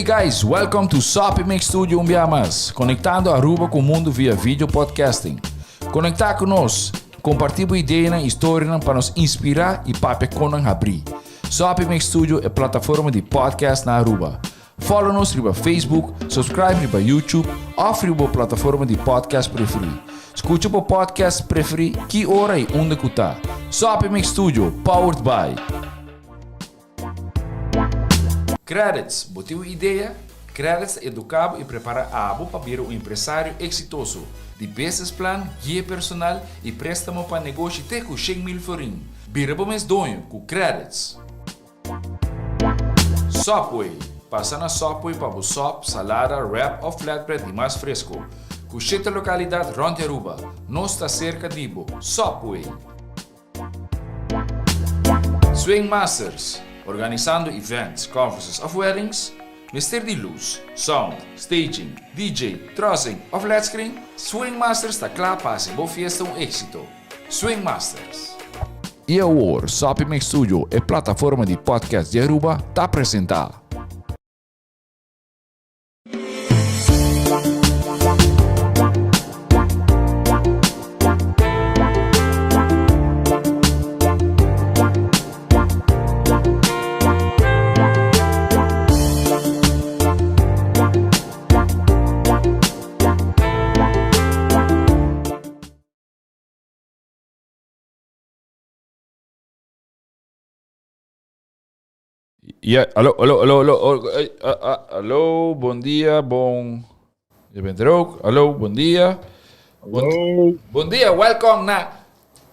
Hey guys, welcome to Sopi Mix Studio Umbiamas, conectando Aruba com o mundo via vídeo podcasting. Conectar conosco, compartilhar ideias e histórias para nos inspirar e papo com abrir. Sopi Mix Studio é plataforma de podcast na Aruba. Follow-nos no Facebook, subscribe no YouTube ou na plataforma de podcast preferido. Escute o podcast preferido que hora e onde está. Sopi Mix Studio, powered by Credits, botou ideia? Credits educava e prepara a abo para ser um empresário exitoso. De business plan, guia personal e préstamo para negócio até com 100,000 florin. Bira para mês donho com Credits. Subway, passa na Subway para o sop, salada, wrap ou flatbread e mais fresco. Com 7 localidades rond Aruba, nós está cerca de Ibo. Subway. Swing Masters, organizando events, conferences of weddings, Mr. de luz, sound, staging, DJ, trussing of flat screen, Swing Masters está claro para ser boa fiesta éxito. Swing Masters. E agora, Sopi Mix Studio é plataforma de podcast de Aruba, está apresentar. Ja, hallo, bom dia, bom... Je bent er ook, hallo, bom dia. Bom dia, welkom na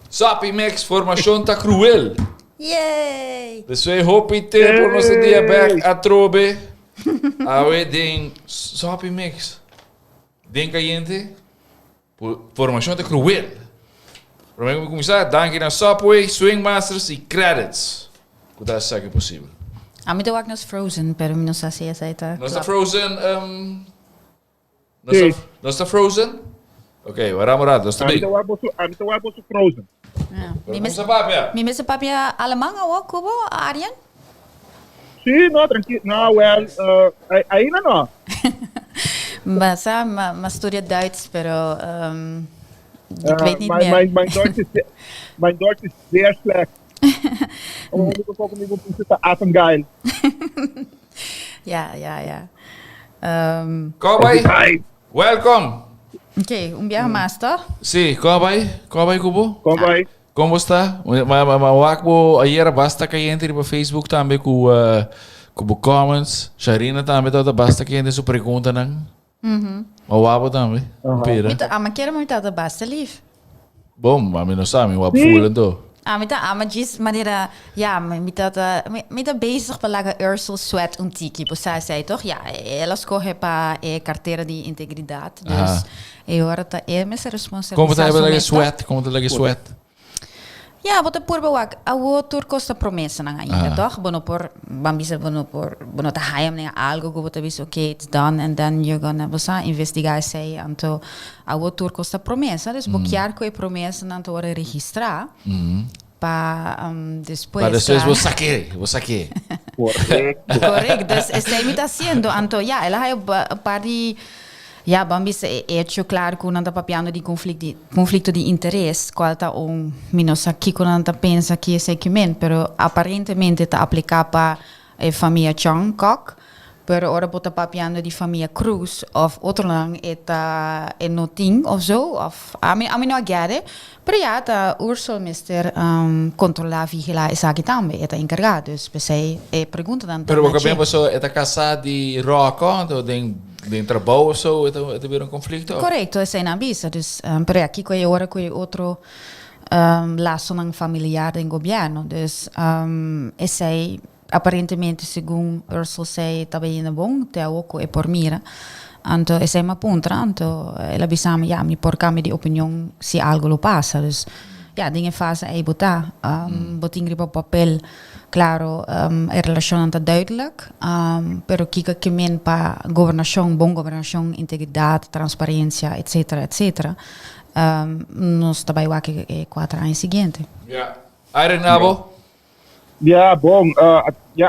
Sopi Mix Formação tá Cruel. Yay! Dus wij hopen por nosso dia back a trobe. A we den Sopi Mix. Den caliente. Formação tá Cruel. Para mim começar, dank na Subway, Swing Masters e Credits. Dat is zeker possível. A mí te voy a Frozen, pero no sé si es ahí. No está Frozen, no está Frozen? Oké, waar gaan we dat? Dat is te big. I'm the one to Frozen. Mi mesa papia alemán o cubo, Arjen? Sí, no, tranquilo. No, well, ahí no. Maar studeert Duits, pero ik weet niet meer. Mijn Duits is zeer slecht. Moet ik ook niet op Apengeil. Ja. Cowboy, welcome. Ok, un viaje más, ¿tá? Sí, Cowboy, Kubo. Cowboy. Como está? Maar wakbo ayer basta caliente no Facebook também com comments. Sharina também toda basta caliente sua pergunta não. O wabo também. Pera. Maar quero muito da basta lief. Bom, mas não sabe, o wabo voelen to. Maar just manera, ja, met dat bezig belaga Ursel Sweat Tiki, você zei toch? Ja, ela escolhe para carteira de integridade, dus agora tá essa responsabilidade. Como tá belaga sweat? Como tá belaga sweat? Ja, wat por bewak, awo turcosta promessa na ainda, toch? Bono por bambisa bono ta hayam na algo go botavis okay, it's done and then you're gonna investigar sei anto awo turcosta promessa, dus bokiar ko e promessa nanto ora registrar. Pa depois. Para depois vou saquei. Correcto, dus está me haciendo anto ja, ela hay pari. Ja, bambis hecho claro que não está papiando de conflito de interesse, qual está menos aqui que não está pensa que é segmento, pero aparentemente está aplicado para a família Changkok, pero ora está papiando de família Cruz of outro lang eta noting of zo of a mim não agade, pero ja, tá Ursula Mister controlar vigilar essa aqui também, está encarregado, dus você pergunta dan. Pero o que bem você está casado de roco, então de trabalho ou so, é weer um conflito? Correto, essa é na bisa. Dus, pero aqui com agora com outro laço não familiar do governo. Dus, esse é aparentemente, segundo Ursula sei, está bem bom, até o que é por mira. Então, esse é uma ponta. Então, ela bisama, ja, me por cambio de opinião se algo lo passa. Dus, ja, dingen fase é botar, boting op papel. Claro, a relação está duidelijk, pero kika que men para governação, bom governação, integridade, transparência, etc. Nós também vai que 4 anos seguinte. Ja, Iron Nabo. Ja, bom,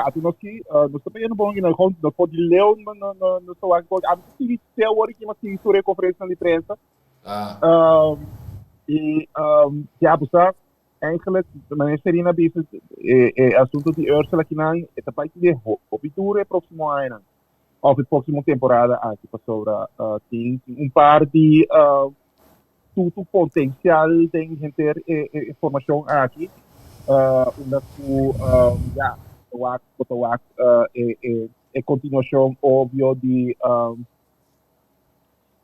atu noski, nós também não bom, não pode ler, não sou algo, a gente tem hora que nós temos sobre conferência de imprensa, você, eigenlijk, meneer Serena bezig, assunto de Ursula que não, é tapete de obitude próximo ano, ou de próxima temporada, aqui passou, tem par de, tudo potencial de ter informação aqui. Omdat ku Potawak é continuação óbvio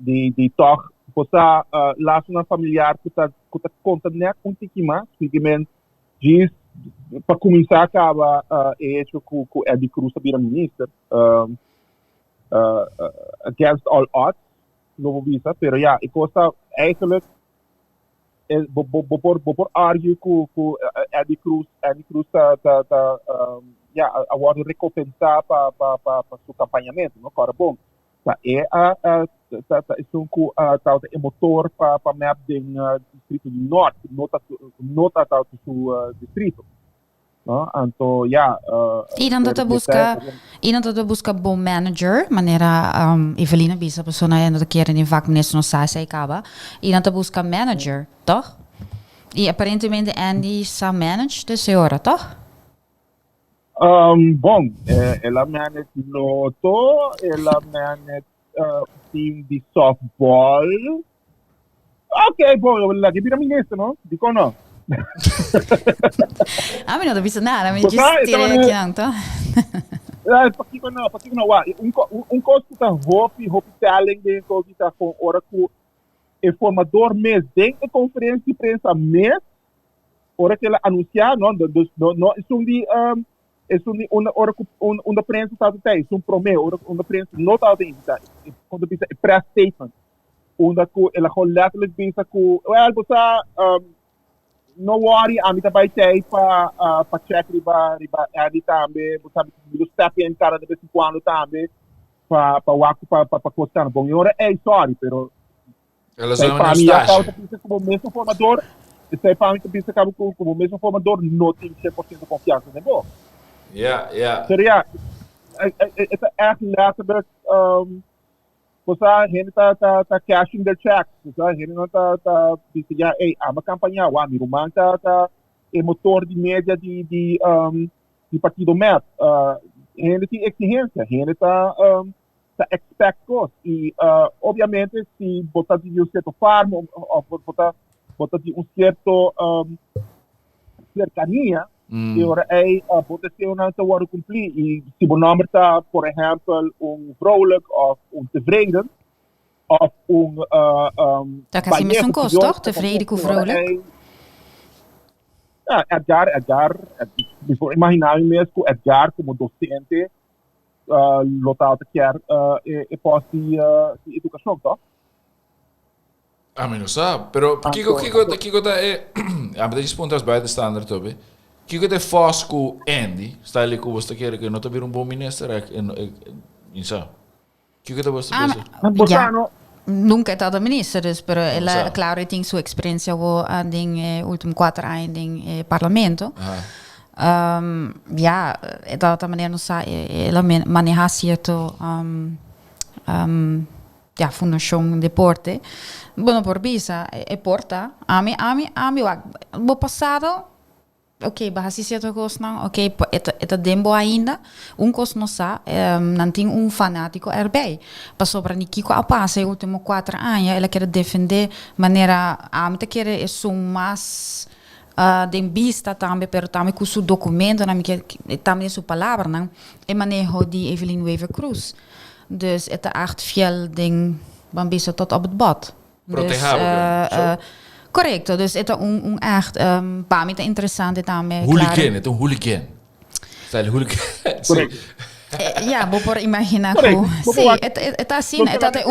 de toch posa laço na familiar que tá conta né um tiki mais porque diz para começar acaba é isso que Eddie Cruz a minister against all odds não visa pero e costa eigenlijk por argue com Eddie Cruz agora recompensar para seu campanhamento, não? Cara, bom, é isso com é motor para map do distrito do norte, nota do seu distrito, não? Então, iemand dat busca bom manager, maneira Evelina bisa pessoa ainda quer nem vac ministro não sai sai acaba. Iemand dat busca manager, toch? E aparentemente Andy sa manage de senhora, toch? Bom, ela manage loto, ela manage team de softball. Ok, bom, ela que vira ministro, não? Dico não. A mim não bisa nada, me just tirei aqui então. Pakiko não, coisa que tá hope talent de coisa que tá com hora que o formador mês dentro da conferência de imprensa mês, hora que ela anunciar, não, isso é uma hora que a prensa está até, isso é promessa, hora que a prensa não está até, quando pensa press statement, onde ela coleta eles pensa que, você no worry, a mim também tem para check riba ali também, você sabe que step in cara de vez em quando também para costar, bom, hora sorry, pero ela só não está. Como mesmo formador, esse para mim pensa como mesmo formador não tem 100% de confiança, né, bom? Seria é letterlijk você gente tá cashing their checks, você gente não tá dizendo a uma campanha, o amigo man tá é motor de média de partido MEP, gente tem exigência, gente tá expect cost e obviamente se botar de um certo farm ou botar de um certo cercania ora pode ser uma hora cumprir e se o nome está, por exemplo, vrolijk of tevreden of dat kan je een kost, toch? Tevreden of vrolijk? Ja, Edgar, imaginar mesmo Edgar como docente lotaal te quer pós de educação, toch? A mim não sabe, pero Kiko tá a me responde buiten standaard tobe. Kiko de Fosco Andy, está ali com você quer que não te vir bom ministro sabe? Kiko de você nunca estado ministro, dus pero ela claro tem sua experiência em último 4 anos em parlamento. Da maneira não sabe, ela maneja certo fundação de porte. Bueno, por visa, porta. A mim, o passado, ok, bahasi certo coisa não, ok, é dembo ainda, coisa não sabe, não tem fanático erbij. Passou para Nikiko a passa, os últimos 4 anos, ela quer defender maneira, a mim quer é mais de vista também, pero também com seu documento, também sua palavra, não, é manejo de Evelyn Wever Cruz. Dus het is echt veel ding van bezig tot op het bad. Correcto, dus het is echt para mim é interessante também. Hooligan, het is hooligan. Style hooligan. Vou por imaginar que sim, het is assim, het is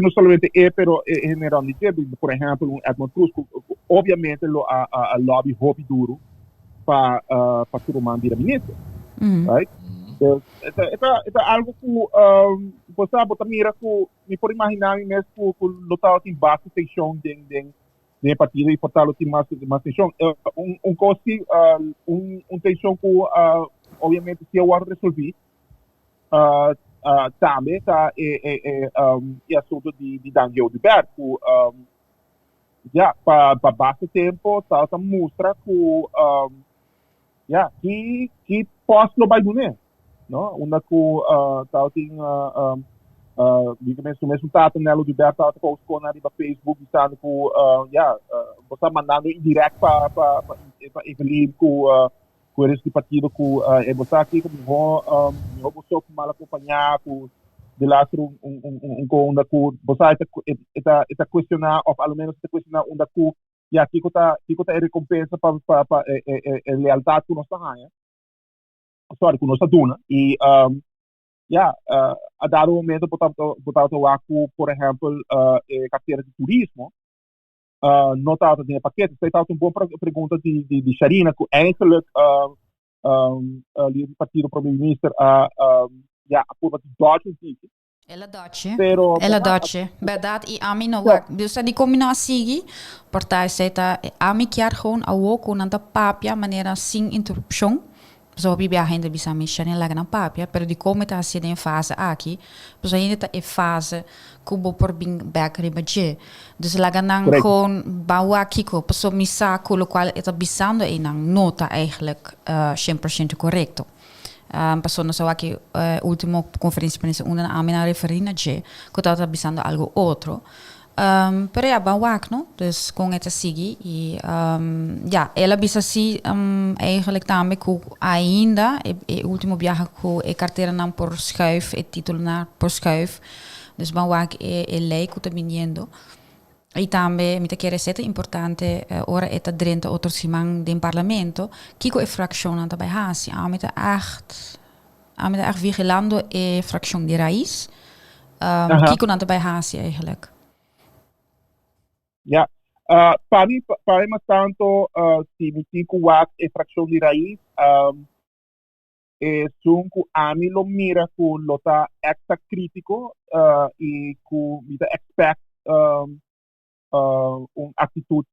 no solamente pero generalmente, por ejemplo, Edmund Cruz, obviamente a lobby hobby duro para que o man vira ministro. Right? É algo que você mira que me pode imaginar mesmo que local tem bastante tensão de partido e fortalo tem mais tensão. Coisa, tensão que, obviamente, se eu resolver, também tá é assunto de Daniel Gilberto, para bastante tempo, tá mostra que posso não vai doer, não? Onde que tá tem digamos mesmo tá Nelo Gilberto tá com os conas no Facebook dizendo que você mandando em direto para Evelyn com esse partido que é você aqui como eu vou mal acompanhar com de lá onde que você está questionar ou pelo menos está questionar onde que que é recompensa para lealdade que nós temos, sorry, que nós dona e a dado momento portanto por exemplo carteira de turismo não está em paquete. Você está uma boa pergunta de Sharina que eigenlijk ali o partido primeiro-ministro a curva de Dodge ela doce, verdade, e a mim não é, dus die combinatie, partij zegt a mim quer gewoon a woco na da papia maneira sem interrupção, zo bi ainda bisa mexer lá na papia, pero de como está sendo em fase aqui, pois ainda está em fase kubo por bing back ribaje, dus lá ganang gewoon bawa kiko, pessoa misa com o qual está bisando e não nota eigenlijk 100% correto. Passou no aqui última conferência para isso uma a minha referina que estava pensando algo outro pero é bom no dus com essa sigue e ela bisa assim eigenlijk também que ainda o último viagem que é carteira não por schuif é título não por schuif dus bom é lei que está vindo e também me quer ser importante ora é tá dentro outro simang do parlamento que é fração na dabei hasi a met echt vigilando é fração de raiz que na dabei hasi eigenlijk para mim tanto se me fico é fração de raiz que a mim lo mira com lota extra crítico e com me expect atitude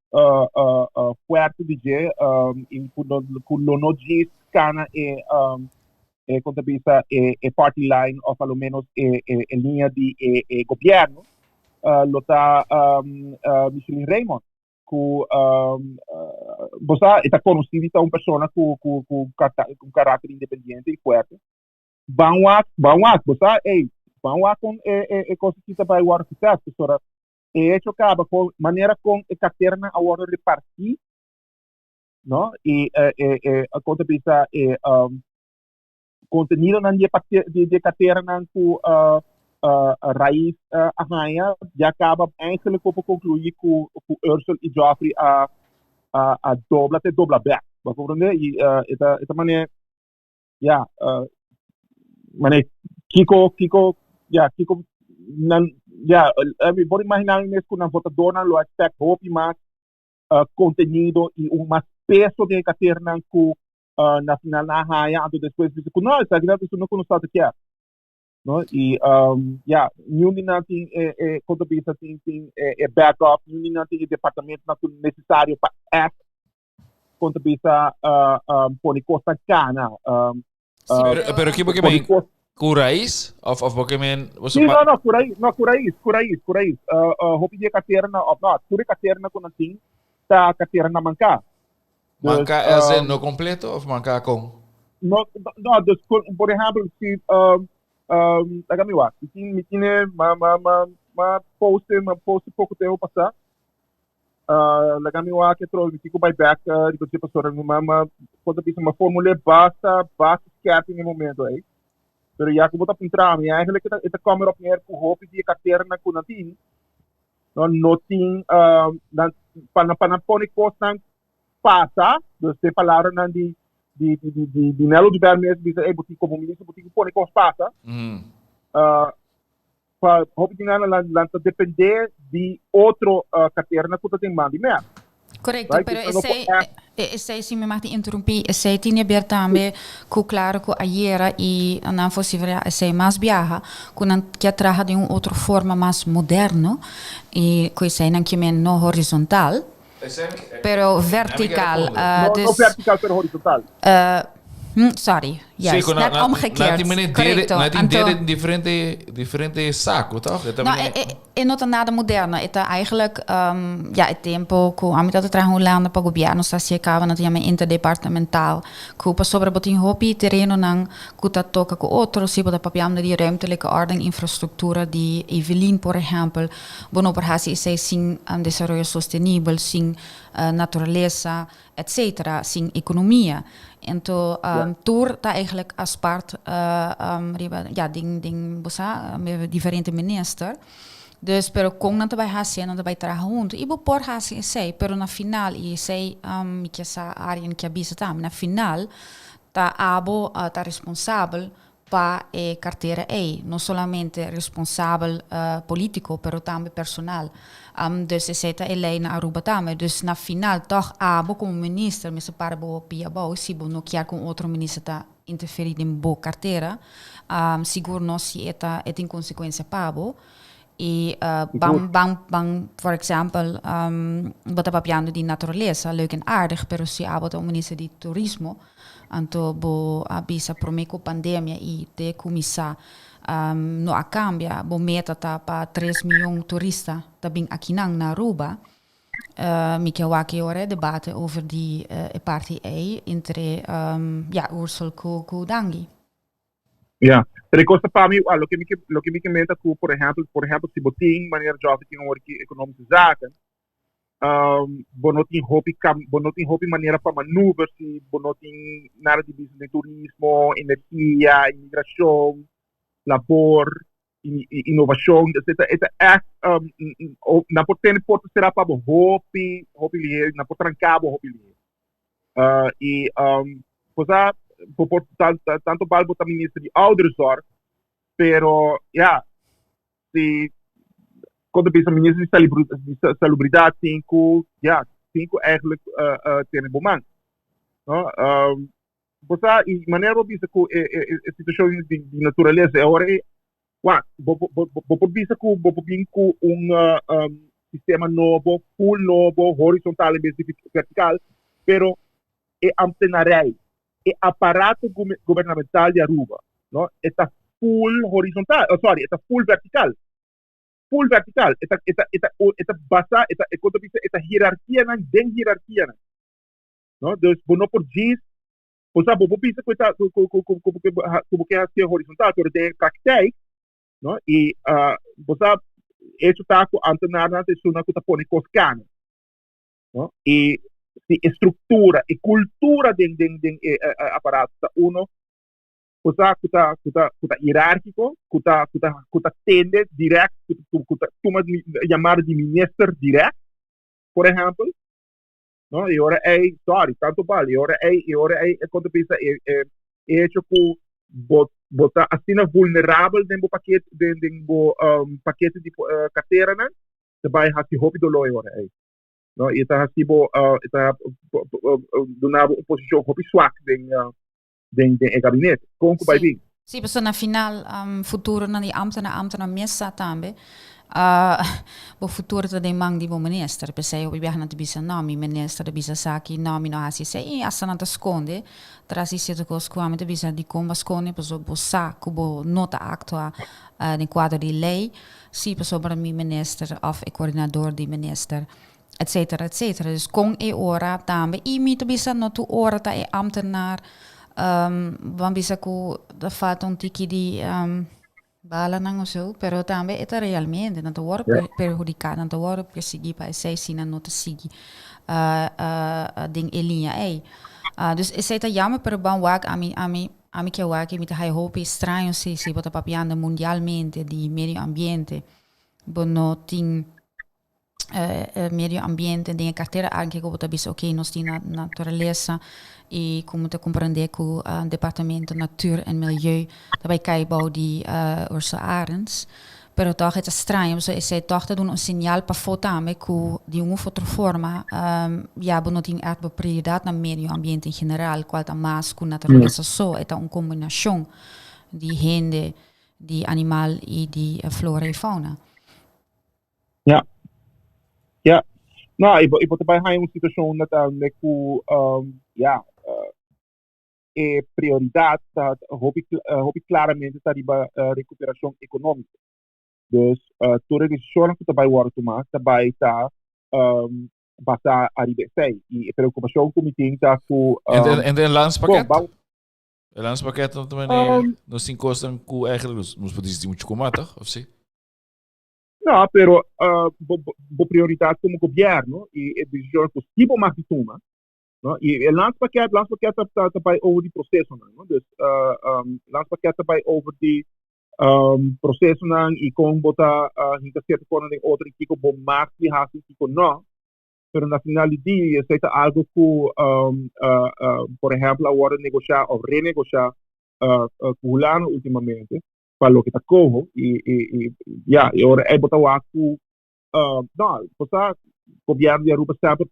forte de em quando não diz cana quando pensa party line ou pelo menos linha de governo lota Michelle Raymond que você está conhecido uma pessoa com caráter independente e forte vão você com coisa que vai o arquiteto professora e isso acaba com maneira com a carteira a hora de repartir, não? E a conta pensa contenido na de carteira com a raiz arranha já acaba eigenlijk por concluir com Ursula e Joffrey a dobla back, vai compreender? E essa maneira Kiko vou imaginar mesmo que na votadora lo aspecto hope mais contenido e mais peso de carteira que na final na raia então depois diz que não essa grande isso não conhece o que é não e não tem quando pensa tem backup não tem departamento necessário para quando pensa por costa cana pero que porque bem Curais of Pokémon sim não Curais hope de carteira ou não cura carteira com assim tá carteira na manca é no completo ou manca com não por exemplo se agami wa me tinha ma post pouco tempo passar agami wa que trouxe me fico back de você pastor uma quando pensa uma fórmula basta cap no momento aí pero já que botar entrar me eigenlijk esta câmera op neer com hope de carteira na kunatin não tem para pôr costa passa você palavra na de Nelo de Bermes diz botiki como ministro botiki pôr costa passa para hope de nada depender de outro carteira na kunatin mandi mesmo. Correcto, right? Pero esse se me mati interrompi, esse tinha aberto também que claro que ayer e não fosse ver esse mais viaja, que traga de outra forma mais moderno e que esse não que men no horizontal, Pero vertical. No vertical, pero horizontal. Sorry, juist. Net omgekeerd. Correcto. Differente saco, toch? In nada moderna. Het eigenlijk, het tempo, a mitad de trabalho lá para o governo, está se acaba na tema interdepartamental. Kupa sobre botin hopi terreno nang kuta toca com outro, se bota papiam de ruimtelijke orde, infrastructuur, die Evelyn, por ejemplo, bono per hasi is sin desarrollo sostenible, sin naturaleza, etc., sin economia. En toer daar eigenlijk als part, ding bosa, met differente minister. Dus pero kung nanta bay hasi nanta bay trahunto ibo por hasi sei pero na final sei mi que sa arien que abisa tam na final ta abo ta responsável pa carteira não solamente responsável político pero também personal dus sei ta na Aruba tam dus na final toch abo como minister me separa bo pia bo si bo no kiar com outro ministro ta interferir em bo carteira seguro não se eta em consequência pabo. E bang, voor example, wat papiando di naturaleza, leuk en aardig, pero si abot o minister di turismo, anto bo abisa promeco pandemia e de comissa no a cambia, bo meta ta pa 3 miljoen toeristen, tabing akinang na Aruba, Mieke waki ore debate over die party A, entre Ursula Kudangi. Ja, pero costa para mí, lo que me comenta que por ejemplo, si botín manera jovem tem economische zaken, bonotin hopi maneira para maneuvers, si bonotin nada de business de turismo, energia, imigração, labor, inovação, etc. É na potente porta será para hopi lier, na porta trancabo hopi lier. E posa tanto balbo também ministro de ouderenzorg, pero se quando pensa ministro de salubridade cinco eigenlijk tem bom man, no? Posa e maneira bisa que a situação de natureza agora bo bisa que bo binco sistema novo, full novo, horizontal e vertical, pero é amtenarai. E aparato governamental de Aruba, no? Está full horizontal, está full vertical. Full vertical. Está basa, está hierarquia nan, den hierarquia nan. No? Dus bono por gis, posa bobo pisa que está como que é horizontal, pero de praktijk, no? E posa isso tá com antenar na tesuna que tá pone coscana. No? E de estrutura e cultura den aparato uno kuta hierárquico kuta tende direct kuta chamar de minister direct por exemplo no e ora tanto vale e ora quando pensa hecho que bota assim vulnerável den paquete paquete de carteira né daarbij had je hoop dollar ora no, e está tipo donava uma posição hopi swak den gabinete com o bai bing. Sim, pessoal na final futuro na die ambtenaar mesa também. O futuro de mang di bo minister, pensei we gaan na bisa nami minister de bisa saki nami no hasi sei asana ta sconde trasi se ko squame de bisa di comba sconde peso bo sa kubo nota actua in quadro di lei si peso para mi minister of e coördinador di minister etc. Dus kon ora tambe imi to bisa no tu ora ta ambtenaar van bisa ku da fat on tiki di bala nang zo pero tambe eta realmente na to wor perjudicado na to wor persigi pa sei sina no te sigi ding elinha dus is eta jammer per ban wak ami que wak mit high hope estranho se bota papiando mundialmente di medio ambiente bono ting medio ambiente de carteira anche como tá bis ok nós tem natureza e como te compreender que o departamento natuur en milieu daarbij kijkbouw die Ursula Arends pero toch het is estranho so esse toch te doen een signaal para fotame que die uma outra forma não tem erg prioridade na medio ambiente em geral quanto mais com natureza só é uma combinação de gente de animal e de flora e fauna. Ja, Nou, ik word erbij een situatie dat ja, prioriteit dat hoop ik claramente dat die recuperação econômica. Dus toda a decisão que vai worden gemaakt, daarbij está basta arribei. E a preocupação que me tem está com En de landspakket? bom, De landspakket op de manier, nos 5 kosten ku eigenlijk nos podemos muito como toch? Of sim? não, pero prioridade como governo e a decisão que tipo mais de toma, no? E o landspakket está bij over die processen, no? Dus landspakket está bij over die processen e como botar hinta certo quando tem outro que bom mais de hasi que não. Pero na final do dia, é algo que, por exemplo, agora negociar ou renegociar com o Lano ultimamente, para o que está corro, e agora é botar o arco, não, você, o governo de Aruba sabe,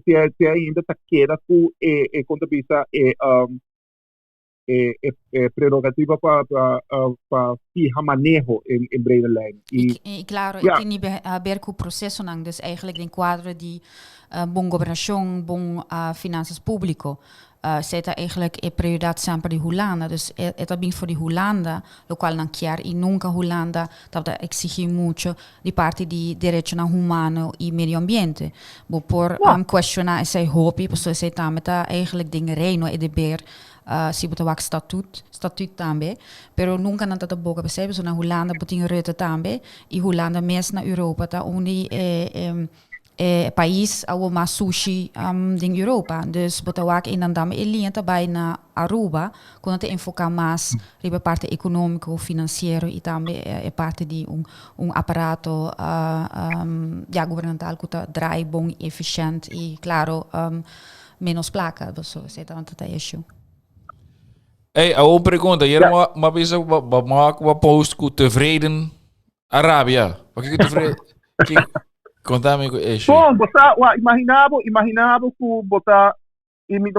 se ainda está queda com a contabilidade prerrogativa para fijar manejo in brede lijn. Claro, ik niet beheer com o processo, dus eigenlijk in quadro die bom governação, bom finanças público, zeta eigenlijk e prioridade sempre de Holanda. Dus het is voor de Holanda, lo qual não quer e nunca Holanda dat exige muito de parte de direito humano e medio ambiente. Bo por questionar essa hopi, por so tá meta eigenlijk dingen reino e de beer si buta wak statuut tambe, pero nunca nanta ta boca percebe, so na Holanda buting Rutte tambe, e Holanda mes na Europa ta unie país awo ma sushi ding Europa. Dus buta wak in andame elienta bij na Aruba, quando te enfocar mais riba parte econômico, financeiro e tambe parte di un apparato governamental que ta draai bom, efficiënt e claro menos placa, so se tanta issue. Hey, uma pergunta. Hier maar bezig wat post ku tevreden Arabia. Wat ik tevreden? Contame com isso. Bom, você imaginava que botar e me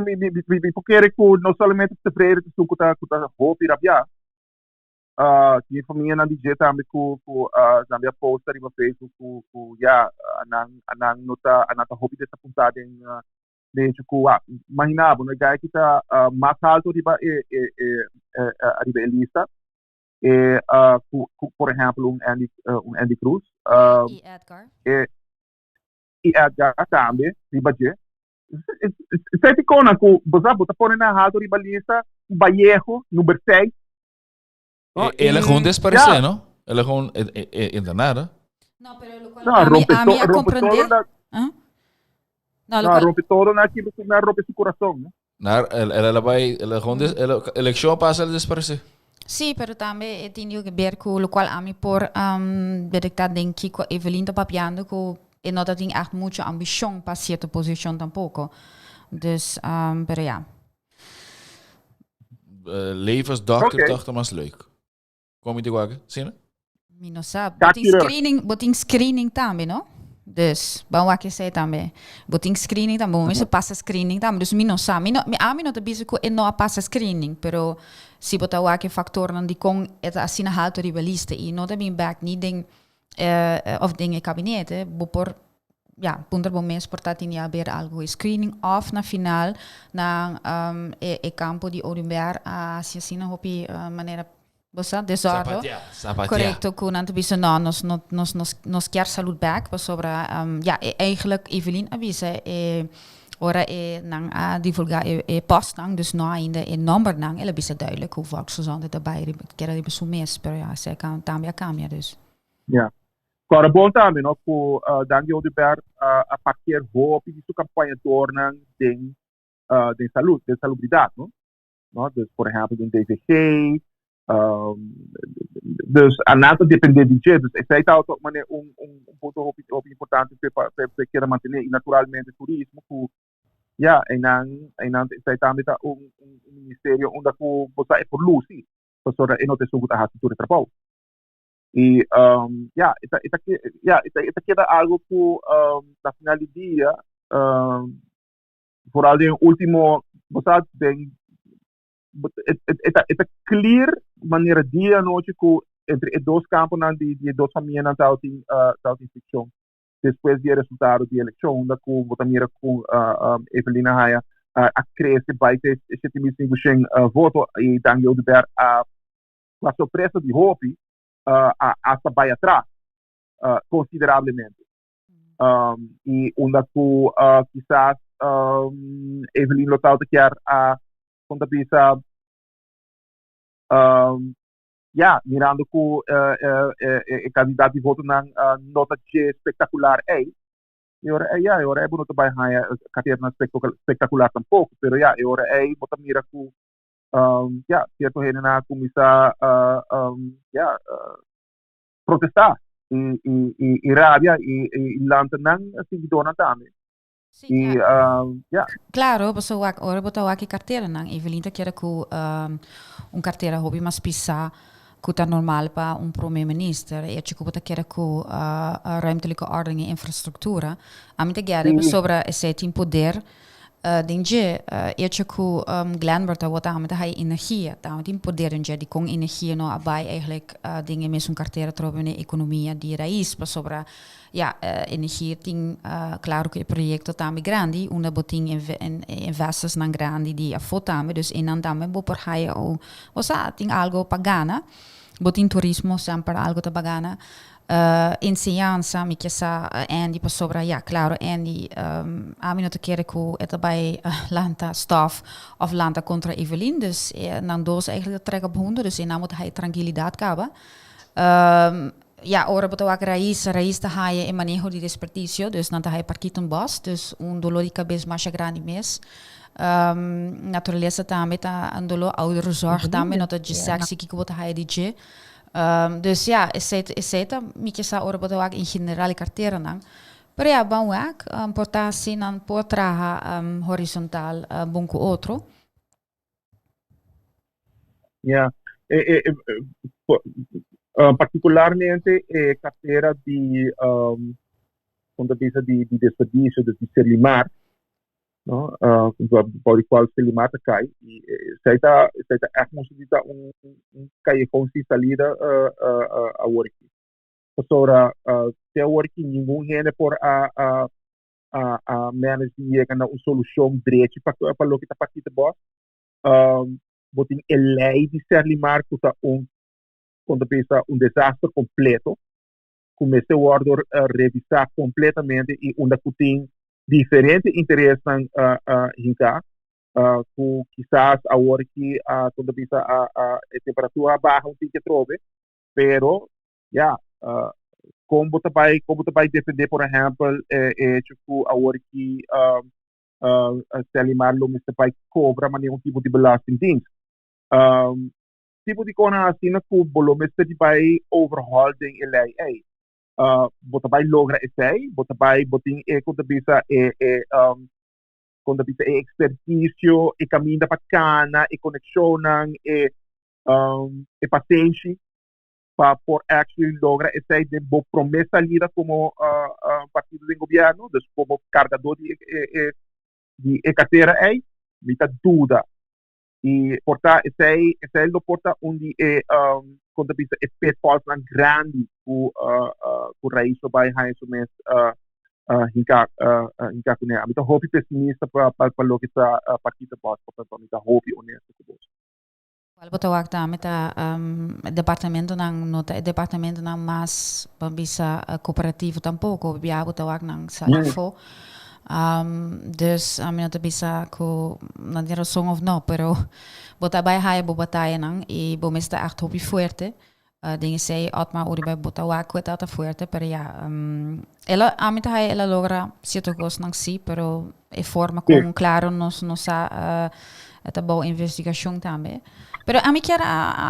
porque que não somente tevreden que tu tá hoop Arabia. Que família na DJ também ku na minha post ali no Facebook ku anang nota anata hoop dessa puntada em desde que imaginava, né, que está mais alto riba a lista, por exemplo, Andy Cruz, e Edgar. E Edgar também, riba je. Você ficou na que você bota por na alto riba lista, Vallejo, número 6. Ele gewoon desaparecer, não? Ele gewoon internado. Não, pero lo cual a mim a compreender. Rompe todo naquilo que me rompe su corazón, ¿no? Ela vai, ela eleição passa a desaparecer. Sim, pero também eu tenho que ver com o qual a mim por detectar denk que Evelyn tá papiando que não tem echt muita ambição para certa posição tampouco. Dus, pero ja. Levensdokter dacht mas leuk. Kom je te wagen, sim? Mi não sabe. Boting screening também, não? Dus, bom aqui sei também. Boting screening também, bom, isso passa screening também. Dus, mi não sabe. A mim não te bizo que não passa screening, pero se botar o aqui factor não de com é assim na alta rivalista e não também back nem ding of dingen kabinete, por punter bom mês portat in haber algo screening off na final na campo de Olimpiar a assim na hopi maneira bossa desordem correcto com não te bizo não nos quer salut back sobre eigenlijk Evelyn avisa ora nang divulgar post nang dus nou ainda nummer nang ela bisa duidelijk hoe vaak ze zonder daarbij quer de besu mês pero ja se kan também a cambia dus ja agora bom também no ku dangi Olimpiar a partir hopi de sua campanha torna de salubridade, no dus por exemplo em DVG dus a nada depende de je dus essa é auto mané ponto hopi importante para querer manter e naturalmente turismo ku en dan essa também tá ministério onde ku você é por luz sim para não ter suco a hacer tudo trabalho e ita queda algo que na final do dia por além último você tem ita clear maneira dia noite que entre os dois campos de duas famílias tal tem ficção después do resultado da eleição, da com votamira com Evelina Haya, a cresce vai ter 7.500 votos e dan eu der a surpresa de Hopi hasta vai atrás consideravelmente. E onde com quizás Evelyn Lotau quer quando pensa mirando com o candidato de voto na nota espetacular agora é bom também carreira espetacular tampouco, pero agora bota mira com certo gente na começar protestar e rábia e lançar seguidor também. Sí, claro, paso ora bota aqui carteira nang Evelyn ta quer que carteira hobby mas pisa que normal para primeiro-minister e chico bota quer que ruimtelijke ordening e infrastructura a mim te quer sobre esse poder dinge e chico Glenbert bota a mim hai energie tá tem poder dinge die com energie no abai eigenlijk dingen met carteira trobe na economia di raiz para sobre energie tem claro que projeto também grande uma botin investors nan grande di afotame dus in andame bo por hai o tem algo pagana botin turismo sempre algo te pagana enseñanza mi chiesa Andy pa sobra claro Andy a mim te quer que het bij lanta staff of lanta contra Evelyn dus nan dos eigenlijk trek op honden dus in moet hij tranquilidad kaba ora botou a raiz da haia e manejo de desperdicio, dus não tá parquito um boss, dus dolor de cabeça mais grande mês. Natureza também tá dolor ouderenzorg também, não tá de sexy que botou haia de dus essa me que essa ora botou em geral carteira não. Pero bom portar assim não por traha horizontal bom com outro. Particularmente carteira de quando pensa de desperdício de Selimar, no? Por qual Selimar cai e seita considera callejón sem salida a work. Sora se work nenhum gente por a menos de na solução direita para lo que tá partida boss. Botin lei de Selimar que tá quando pensa desastre completo, comecei a revisar completamente e onde tem diferentes interesses com quizás a hora que quando pensa a temperatura baixa que trove, pero como você vai defender, por exemplo, tipo a hora que se alimar lo você vai cobrar nenhum tipo de belasting tipo de coisa assim na que o volume de vai overhaul ding LA. Você vai lograr isso aí, você vai botar quando bisa quando bisa exercício, caminho para cana, conexão, paciência para por actually lograr isso aí de boa promessa lida como partido do governo, dus como carregador de carteira aí, muita dúvida. E porta esse lo porta onde quando pensa pitfalls na grande o raiz vai high so mes hinka kune amita hope pessimista para lo que está partida pós portanto amita hope honesto com você. Qual botou aqui amita departamento não mas bisa cooperativo tampouco bia botou aqui nang salafo. Dus não te bisa ko não tem razão of não, pero bota bij hij bo batalha nang e bo mesta echt hobby fuerte. Dingen sei atma ori bij bota wa kwet ata fuerte, pero ela amita hij ela logra cierto cos nang si, pero e forma com claro nos sa eta boa investigação também. Pero a mim quer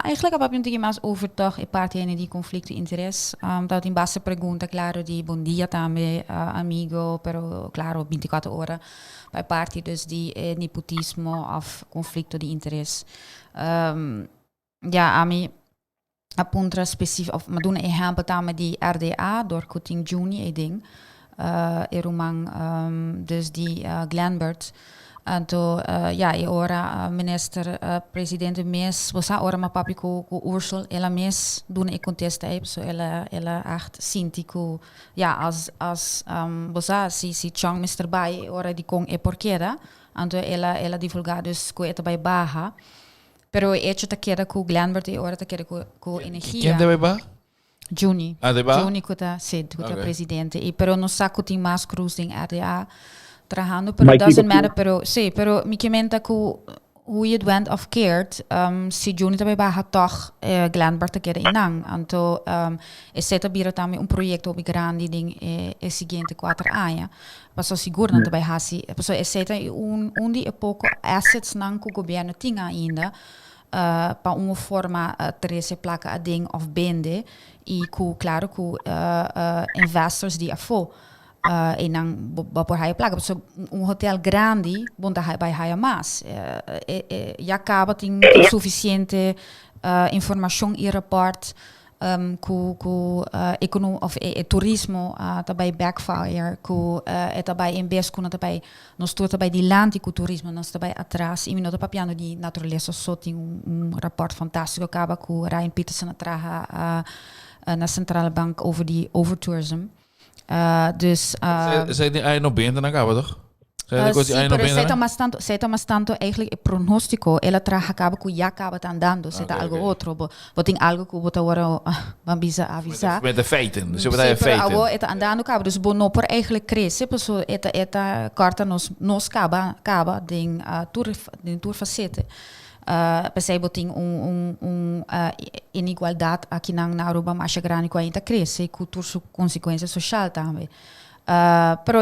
eigenlijk heb je natuurlijk mais overtuigd e parte die conflicto interesse. Dat in base pergunta claro di bom dia também amigo, pero claro 24 horas bij parte dus die nepotismo of conflicto de interesse. A mim apunta specifiek of maar doen een exempel também die RDA door Coutinho Junior ding. Erumang dus die Glenbert Anto e ora minister presidente mes bosa ora ma papi ku Ursula ela mes doen e contesta so ela acht sinti ku als bosa si chang Mr. Bai ora di con e porquera anto ela divulgar dus ku eta bai baha pero hecho ta queda ku Glenbert e ora ta queda ku energia. Quem deve ba? Juni. Adeba? Juni kuta presidente e pero no saco tem mais cruz ding RDA trabajando, pero it doesn't matter, pero mi comenta que hoe je het went of keert, si Juni também vai toch Glenbert te querer inang, anto zeta bira também proyecto op grande ding seguinte 4 anos, passo seguro não também hasi, passo zeta die pouco assets nang que o governo tinha ainda para uma forma 13 placa a ding of bende e claro que investors die afo en dan por hij placa so hotel grande bonda hij bij hij mas ja acaba tem suficiente informação e rapport economia of turismo daarbij backfire daarbij invest kunnen daarbij nos stoort daarbij die land die turismo nos daarbij atrás e minuto papiano di naturaleza so tem rapport fantástico acaba com Ryan Peterson atraha na centrale bank over die overtourism. Dus zij die ai no bente na acaba toch? Sei mas tanto eigenlijk el pronóstico ela traja acaba com ya acaba andando sei algo outro boting algo que bota agora bambisa avisa met de feiten dus wat hij feiten agora eta andando acaba dus bono por eigenlijk cresce so eta carta nos acaba ding tour facete pensei boting inigualdade aqui na Aruba mas grande com ainda cresce com tour consequência social também pero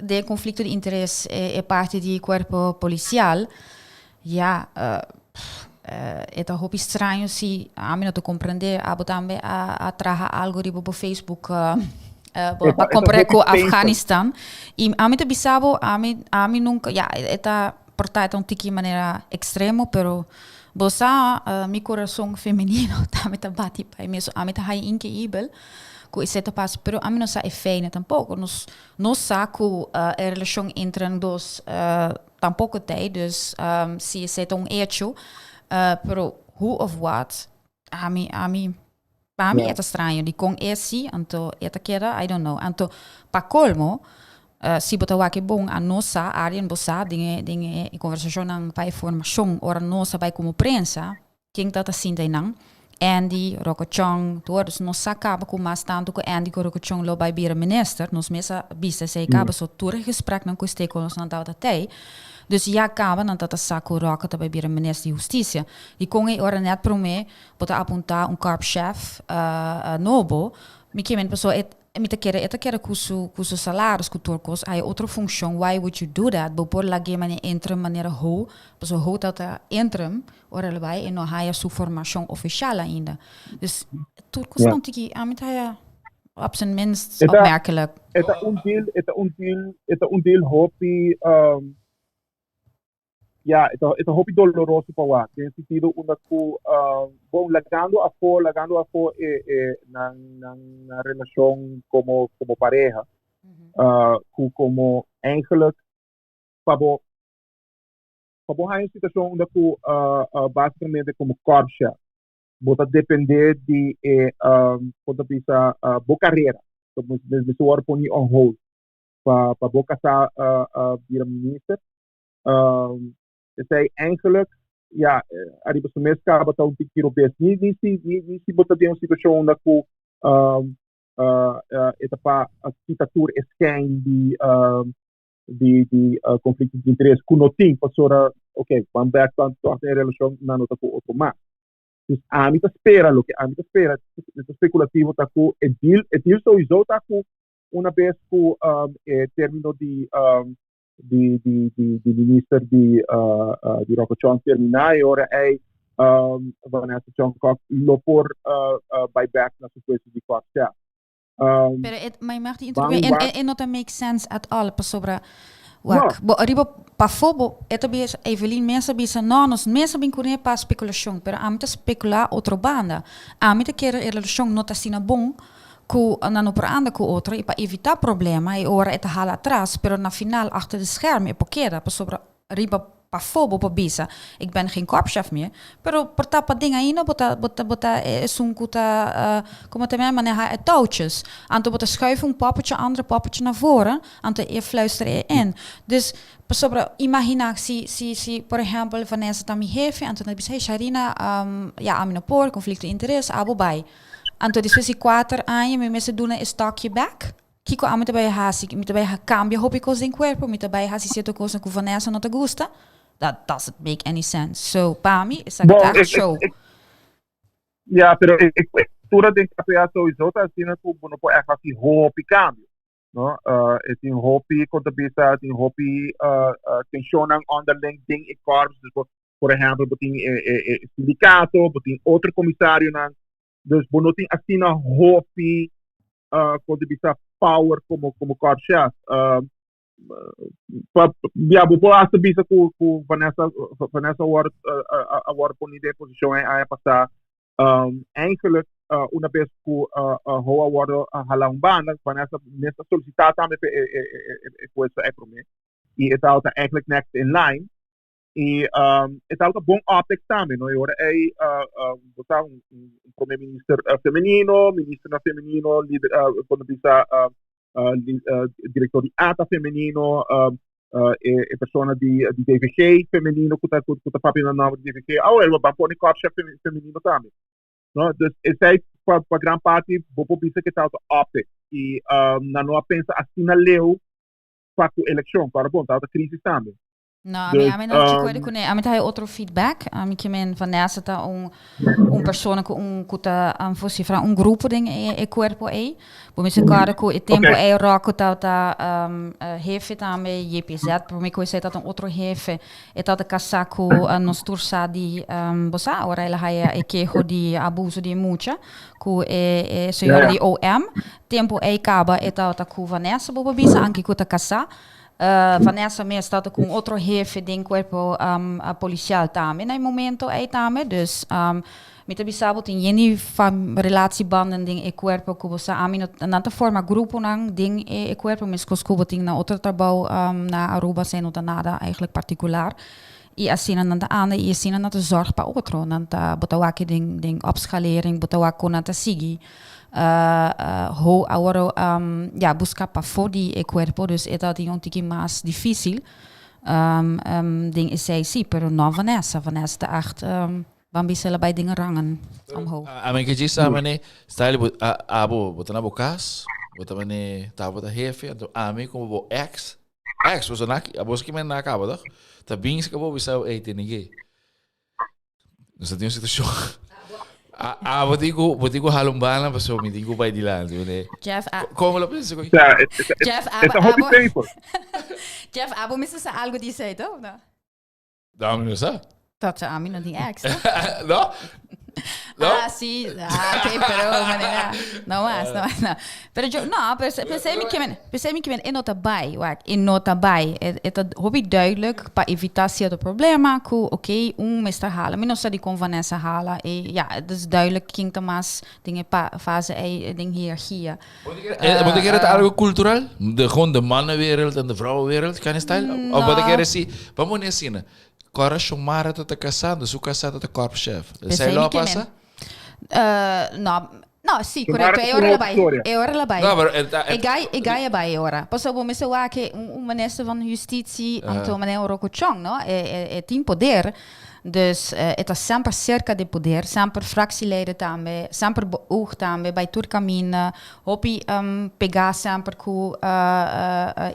de conflito de interesse é parte do corpo policial é tão estranho se a mim não te compreender a também a traga algo ribo por Facebook para comprar com Afeganistão e a mim te bisabo a mim nunca é portar um tiki maneira extremo pero bosa mi coração feminino também tá bate para mim a mim tá high incrível que isso é passo, pero a mim não sabe feio tampouco, não sabe que a relação entre nós tampouco tem, dus se isso é hecho, pero who of what, a mim é estranho, de com esse, então é queda, I don't know, então para colmo, se botar o que bom a nossa área, bossa, dinge conversação não para informação, ora nossa vai como prensa, quem tá assim daí não. Andy Rokochong, dus nos acaba com mais tanto que Andy Rokochong lo bij bira minister, nos mesa bisa sei acaba so toer gesprek nan kuste kon ons nanta datei. Dus ja acaba nan tata saco roka ta bij bira minister de justiça. E com e ora net pro me bota apontar corp chef nobo, mi que men pessoa mi te quer cuso salários com turcos, aí outra função, why would you do that? Por lá que maneira entra maneira ho, pessoa ho tata entra, ora vai e não há sua formação oficial ainda. Dus turcos não tem que, a mim tá op zijn minst opmerkelijk. Het is een deel hobby, het hobby doloroso para lá. Tem sentido una bom lagando a fo na relação como pareja, como eigenlijk para uma situação onde basicamente como corcha, bota depender de quando pisa boa carreira, então mesmo hora põe on hold para boa casar vira minister. Zij eigenlijk, arriba se mês acaba tá pouco europeu. Nem se botar de uma situação onde para a ditatura esquem de conflito de interesse que não tem, passou ok, vamos back to a relação na nota com outro mais. Dus a mim espera, é especulativo tá com é deal sowieso tá com uma vez com termino de minister de Rokochong terminar e ora Vanessa Chongkok lopor buyback na sequência de corte. Maar je mag die interview en not make sense at all pas sobre arriba pa fobo etabies Evelyn mesa bisa nos mesa bin kune pa speculação pero amita specular outro banda amita quer relação nota sina bom nano por anda com outro e para evitar problema e ora et hala atrás, pero na final achter de scherm e poquera, para sobre riba para fobo para bisa. Ik ben geen korpschef meer, pero per tapa dingen ainda bota zo'n kuta como também maneja touwtjes. Anto bota schuiven een andere poppetje naar voren, anto e fluisteren in. Dus sobre imagina si por ejemplo Vanessa tá mi jefe, anto na bisa hey Sharina, ja amino por conflicto de interesse, abo bai. Anto depois de 4 anos, me mensen doen een stokje back. Kiko a muito bem hasi, muito bem cambia hobby coisa em corpo, muito bem hasi certo coisa com Vanessa não te gusta. That doesn't make any sense. So, para mim, isso é show. Ja, pero tudo tem que ser sowieso, assim, não pode é assim hobby cambio, no? Tem hobby quando bisa, tem hobby tensionan onderling ding in corps, por exemplo, tem sindicato, tem outro comissário nan, dus não tem assim na hobby quando bisa power como corpschef. Ja, bepaalde bisa com Vanessa wordt por de posição aí passar eigenlijk uma vez que hoa worden halangban Vanessa nessa solicitar também coisa é para mim e é alta eigenlijk next in line e é alta bom optics também não é hora aí botar primeiro-ministro feminino líder quando bisa diretor de ATA feminino, persona di DVG feminino, que tá papel na DVG, ele vai pôr corpschef feminino também. No? Dus zij para gran parte vou pensar que tá opte e na não pensa assim na leu para a eleição, para bom, tá crise também. No, a mí no chico con a mí hay otro feedback. A mí que men Vanessa ta un persona con kuta fosse fra un gruppo ding e corpo e. Por me se cara com e tempo e rock ta jefe também JPZ, por me coisa ta outro jefe e ta casaco nos tursa di bossa ora ela hai e quejo di abuso di mucha cu e senhora di OM. Tempo e caba e ta com Vanessa bobo bisa anche kuta casa. Vanessa mesmo está com outro jefe de corpo policial também no momento aí também, dus me também sabe tem jeni relatiebanden ding e corpo que você a mim não te forma grupo nang ding e corpo mas que tem na outro trabalho na Aruba sem não nada eigenlijk particular e assim não te anda e assim não te zorg para outro não te botar aqui ding opskalering botar aqui não te seguir ho agora buscar para fora de corpo, dus é dat um tiki mais difícil ding is zij zie, pero não Vanessa tá echt bambisela bij dingen rangen omhoog. A mim que diz a mane style abo botar na bocas, botar mane tá botar jefe, então a mim como bo ex was aqui, a boss que men na acaba, toch? Tá bem se acabou bisa eten ninguém. Nós temos situação. Wat ik halumbana pas zo met ik bij die land, né? Jeff, como op isso? Jeff, Jeff, abo missa algo disso aí, então, não? Não, não sei. Dat a mim não tem ex. Não? Ah, sí, ok, pero manera, no más. Pero yo, no, pensei que men nota bij, in nota bij. Het hobby duidelijk, para evitatie de problemen, oké, meester halen. Men nog die kon Vanessa halen. Ja, het is duidelijk, ging te mas dingen fase ding hiërarchie. Moet ik het algo cultural? Gewoon de mannenwereld en de vrouwenwereld, kan je stijl? Of wat ik er zie, wat moet je zien? Cora chamara tá casando, su casada tá corpo-chefe. Sei lá passa? No, sì, corretto. E ora la bai. E gai bai ora. Posso bom mesmo que minister van Justitie, Antonio Rocochong, no? E tem poder. Dus het is sempre cerca de poder, sempre fractieleden também, sempre beoogd também, bij Turkamine, hoppi pegar sempre com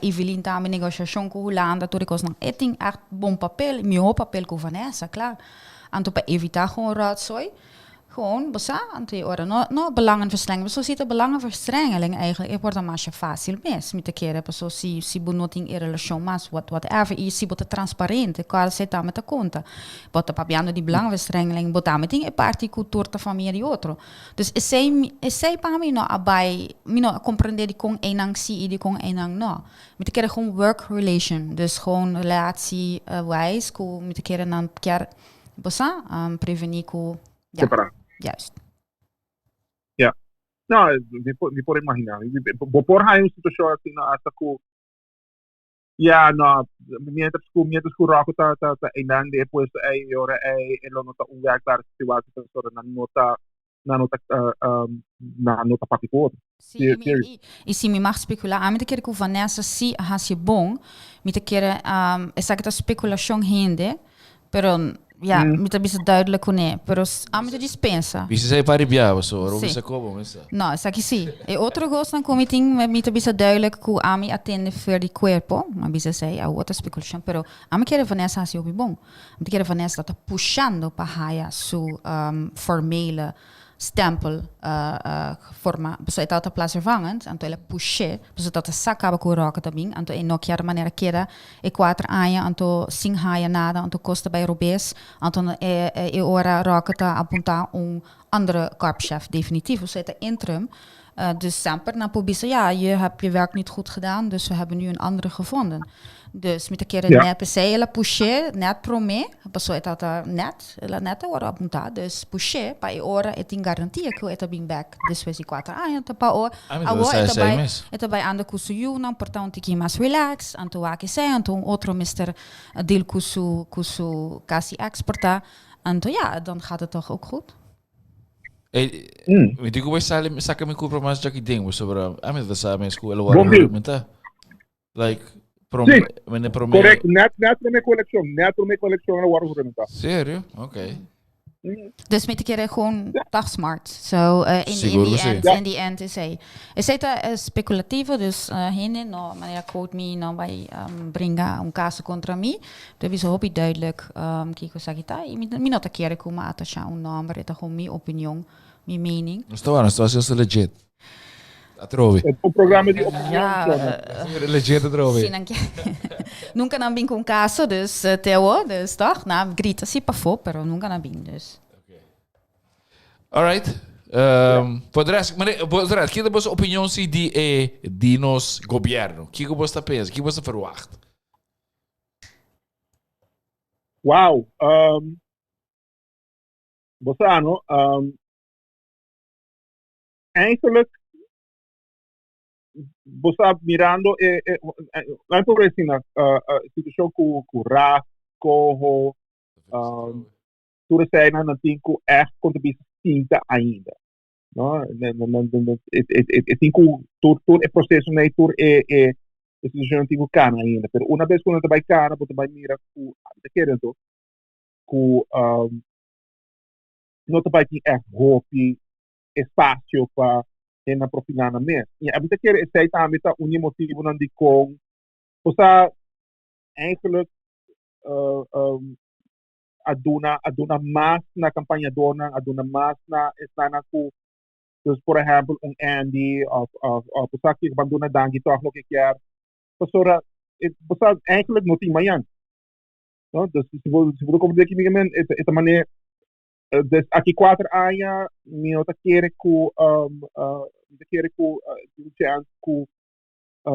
Evelyn também, negociação com Holanda, tudo coisa não. Het tem echt bom papel, meu papel com Vanessa, claro. Anto para evitar gewoon rotzooi. Gewoon, bossa, ora, no belangenverstrengeling. Zo zit de belangenverstrengeling eigenlijk. Het wordt dan maar fácil mes. Met de keren, zo si benoting in relatie mas, whatever. E si bota transparente, qual se tá met de conta. Bota papiando die belangenverstrengeling, bota met een parte cultuur de familie outro. Dus sei para mim no abai, mino compreender die kon enang si, die kon enang no. Met de keren gewoon work relation. Dus gewoon relatie wijs, met de keren dan keer, bossa, prevenir ko. Ja. Juist. Ja. Não, me por imaginar. Vou pôr aí uma situação assim, hasta que, não, mientras que o rock tá ainda depois aí ora aí ele não tá werkbaar situatie so na nota particular. Sim, e se me mag speculeren, a mim te quer que Vanessa se has je bom, me te quer essa que especulação hende, pero me te bisa duidelijk hoe pero a mim te dispensa. Bisa sai paribiava so, ora bisa como messa. No, essa aqui sim. E outro gosto na comiting me te bisa duidelijk que a mim atende voor die corpo, mas bisa sei a outra especulação, pero a mim quer Vanessa has je bom. A mim quer Vanessa tá puxando para haia su formele stempel forma so eta ta placer vangend anto ele puxe so dat sakaba ko roka também anto e nokia maneira kera e 4 anos anto sing haia nada anto costa bij Robes anto e ora roka ta apunta andere korpschef definitief so eta interim dus Semper na pobisa je hebt je werk niet goed gedaan dus we hebben nu een andere gevonden. Dus met een keer net per se ela puxe net prome, passou eta net, ela net ora apuntar, dus puxe pa e ora et in garantia que eta bem back después de 4 anos pa o eta by anda kusu you não portanto que mais relax, anto aqui sei anto outro Mr. deal kusu kasi exporta, anto dan gaat het toch ook goed. Weet je hoe wij samen met Cooper maar Jackie ding was over we samen in school waren met like correct, net para minha coleção agora vou perguntar. Sério? Ok. Dus met een keer gewoon dag smart. So in the end is hij. Is het speculativo, dus heen no manier quote me no bij brengen een caso contra me. Dat is hobby duidelijk. Kiko sagita. Mi nota keer komen atasha un number, het gewoon mijn opinie, mijn mening. Sto legit. A trovi. O programa de legit a trovi. Sim, nunca não vim com caso, dus teo, dus toch? Na grita si pa fo, pero nunca não vim, dus. Okay. Alright. Poderás que é a opinião se de nos governo? Que você pensa? Que você verwacht? Wow. Bossano, eigenlijk você mirando lá por assim situação com Rafa, Corro, tudo isso aí não tem que contribuir tinta ainda, não? Tem que todo o processo né todo situação tem que cana ainda, mas uma vez quando você vai cana, você vai mirar com querendo com não te vai ter roupa, espaço para na profilar mesmo. E a gente quer esse também tá motivo não de com você eigenlijk aduna mais na campanha dona aduna mais na estana com dus por exemplo Andy of você que abandona dangi toch nog een keer você eigenlijk não tem manhã não dus se você como dizer que minha essa maneira dus aqui 4 anos me outra quer com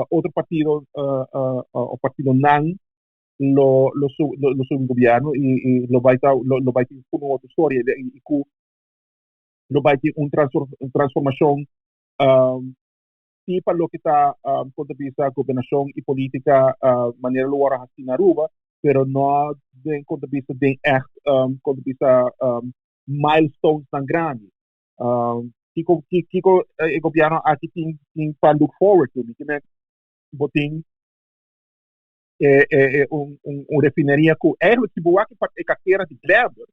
outro partido o partido NAN lo su gobierno y lo va a ter una otra historia y lo va a ter una transformación tipo lo que está punto de vista gobernación y política manera lo ahora así en Aruba pero no de punto de vista de echt punto de vista milestones tan grandes Kiko el gobierno aquí tiene para look forward to me botín refineria que eigenlijk se boa que a carteira de Gleber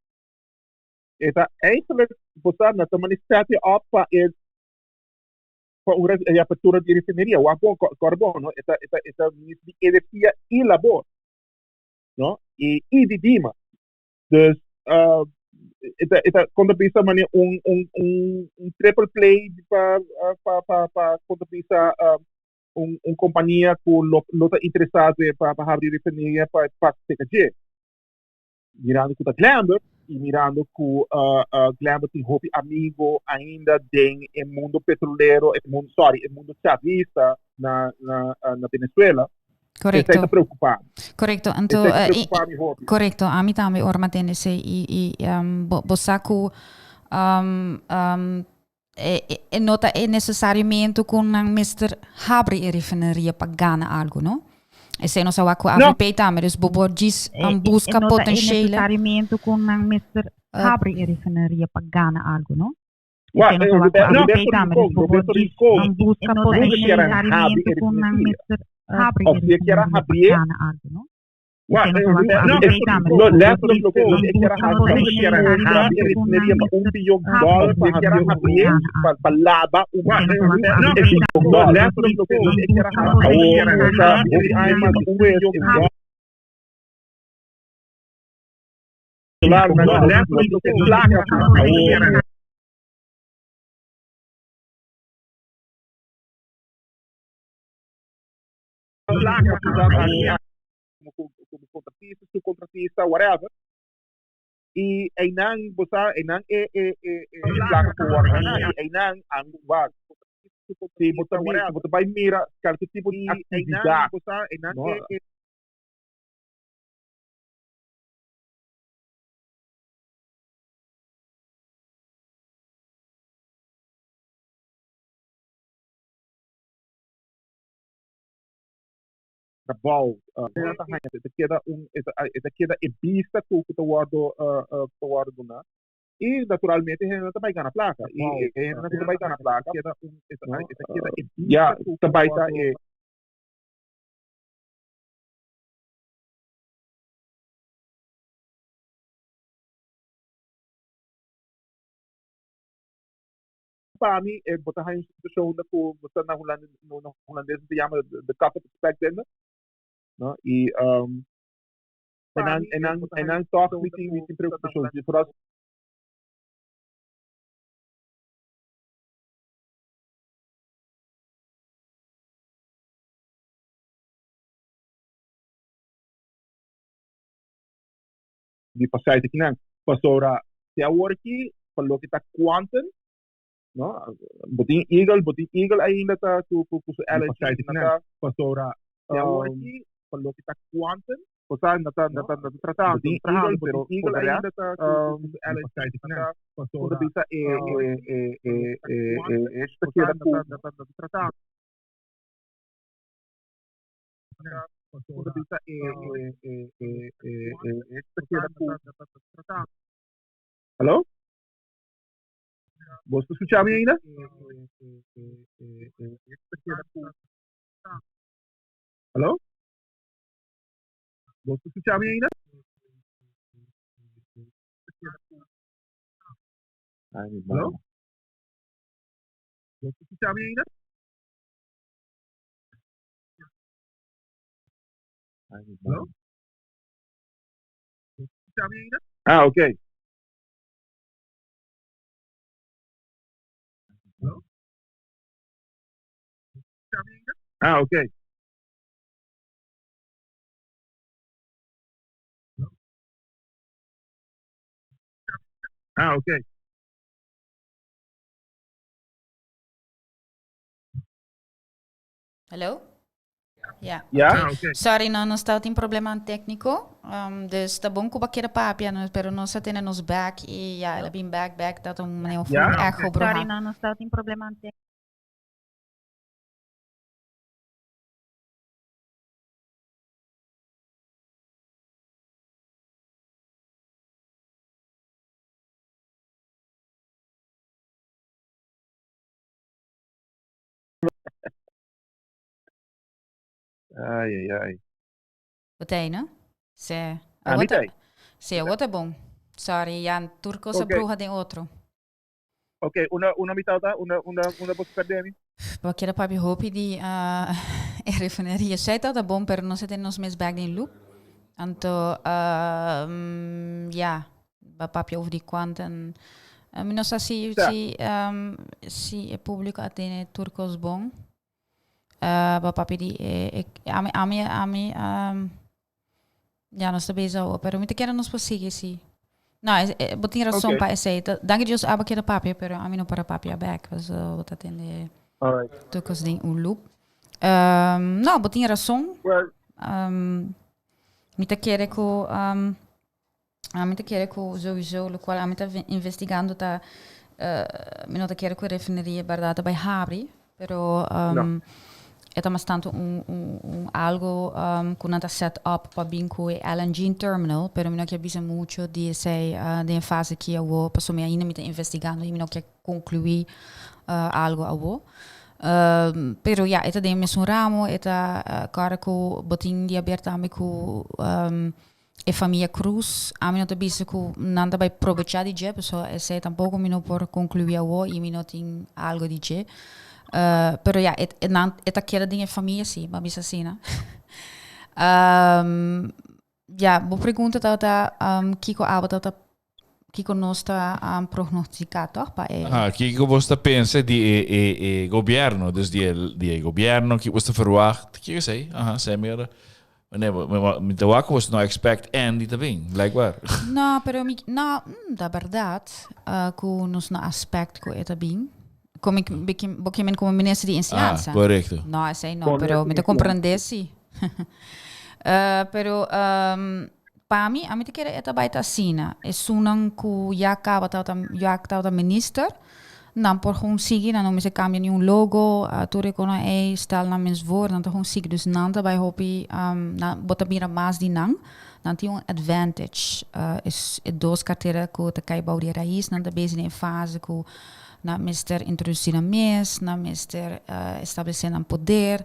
eta eigenlijk você na também step up para a apertura de refineria o agua carbono eta energia e labor no e de dima dus quando pensa mania triple play para quando pensa companhia que não está interessada para abrir refineria para TKG mirando que está Glamber e mirando que Glamber tem hobby amigo ainda tem o mundo petrolero o mundo chavista na Venezuela. Correcto. Está preocupado. Correcto. Correcto. A mí también orma tiene ese bosaku nota é necessariamente com Mr. Habri e refineria para ganhar algo, não? E se não sabe com a AVP também, dus bobo diz busca potenciële. Necessariamente com Mr. Habri e refineria para ganhar algo, não? Roberto Rico, busca potencialmente com Mr. Habri e refineria para ganhar algo, não? como contratista, subcontratista, whatever. E ainang bosa ainang placa por warna e ainang ang wag. Si bota vai mira qualquer tipo de atividade. Bosa ainang trabalho, esta queda é vista que o tawado na e naturalmente a gente também ganha placa e a gente também ganha placa esta queda é vista que também tá é para mim é botar a instituição da que você na holandesa se chama the cup of perspective, no? E en dan toch meeting preocupações de nós de passar aqui não passora se a work falou que está quantum no botin eagle ainda tá com ela site na passora se a work falou que está quantum Posar tratando pero eagle ainda tá com ela site na passora bisa esta que era tratando Hello? Você escuta me ainda? Hello? Você escuta me ainda? Hello? Você escuta me ainda? Hello? Você escuta me ainda? Ah, ok. Hello? Ah, ok. Ah, ok. Hallo? Ja. Ja? Okay. Sorry, não está tem problema técnico. Dus tá bom que eu quero papia, pero não está tendo nos back e ja, ela bem back dat um meneer voor echo bro. Sorry, não está tem problema técnico. Ai. Botei, não? Se. Se, outra é bom. Sorry, Jan, turco se bruja de outro. Ok, una mitad, una possibilidade. Porque era papi hopi di refineria. Sei dat bom, pero não se tem nos mes back in loop. Anto, ja, papi over die kwanten. Não sei se é público atende turcos bom. Papi di ami ja, nós também já, pero muito quero nos prosseguir sim. Não, botin razão para esse. Dank Deus aba quero papi, pero a mim não para papi back, was wat atende. Alright. Turcos ding un loop. Não, botin razão. Muito quero que sowieso, lo qual a mim tá investigando tá mi nota quiero que refinería verdad by Habri, pero estamos tanto algo con una set up para binco LNG terminal, pero mi no quiero bisa mucho de ese de fase que eu passo me ainda me tá investigando e mi no quero concluir algo awo. Pero ja, eta de mes un ramo, eta cara ko botin di aberta me ko e famiglia Cruz, a mi no te bisa ko nanda by probecha di je, so ese tampoco mi no por concluir awo e mi no tin algo di je. Pero ja, eta kera dinge família sim, mas bisa sina. Ja, bo pergunta tata Kiko aba tata Kiko nosta prognosticator pa Kiko você pensa de governo, dus die governo que você verwacht, que sei, sei meer. Nee, maar de wakker was nou expect en die te bem, blijkbaar. No, pero da verdade, ku nos na aspect ku eta bem. Como como ministro de enseñanza. Correcto. No, sei no, pero me te comprende sí. Pero para mí, a mí te quiere eta baita sina. Es unan ku ya acaba tauta minister. Dan por gewoon sigi, dan om ze cambia ni un logo, tu recona stel na mens voor, dan te gewoon sigi. Dus nanta bij hopi, na bota mira mas di nang. Dan ti un advantage. Is dos carteira ku te kai bau di raiz, dan te bezig in fase ku na mister introduzir a mes, na mister establecer um poder,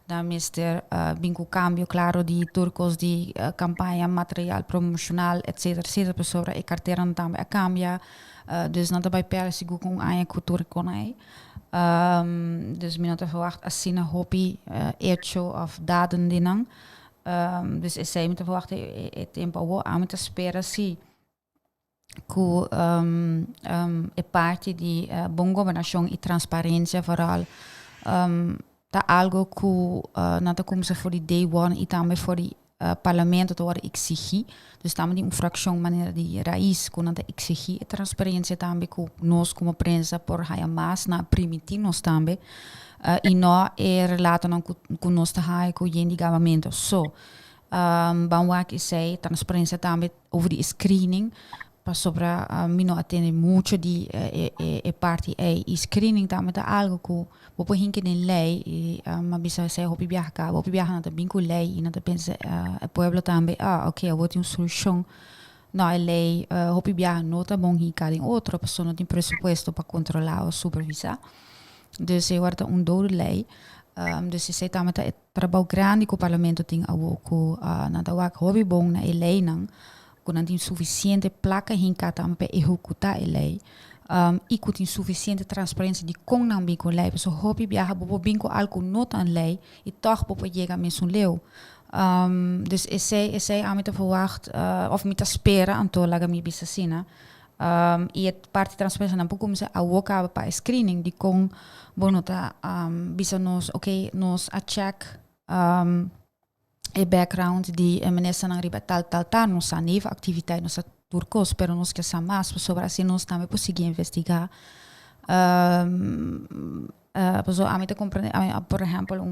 na mister binco cambio claro di turcos di campanha material promocional, etc. Pessoa e carteira também a cambia, dus não daarbij per se com a cultura com aí. Dus me not verwacht assim na hobby hecho of daden dinang. Dus is zij met verwacht het tempo wo aan met espera si ku e parte di buon governação e transparência vooral tá algo ku nata como se for die day one e também for die parlamento te worden exigir. Dus também die infração maneira de raiz ku nata exigir e transparência também ku nós como prensa por haya mais na permitir nós também e não relato não ku nós tá haya ku yendi government so banwak is sei transparência também over die screening sobre mino atende mucho di parte e screening também tá algo que vou hinke in lei e mas bisa sei hopi viajar na também com lei e na pensa o pueblo também ok eu vou ter uma solução na lei hopi viajar não tá bom hincar em outra pessoa não tem presupuesto para controlar ou supervisar dus eu guarda dode lei dus sei também tá trabalho grande que o parlamento tem a que na tá hopi bom na lei não não tem suficiente placa hincata para executar a lei e que tem suficiente transparência de como não binco lei so hopi viaja bobo binco algo nota an lei e toch bobo chega mesmo leu dus esse a mita verwacht of mita spera anto laga mi bisa sina e het parte transparência não pouco se a woka para screening de com bonota bisa nos okay nos a check e background di minister nang riba tal non sa neva activiteit non sa turcos pero nos que sa mas sobre assim nós também conseguir investigar pues a mí te comprende por ejemplo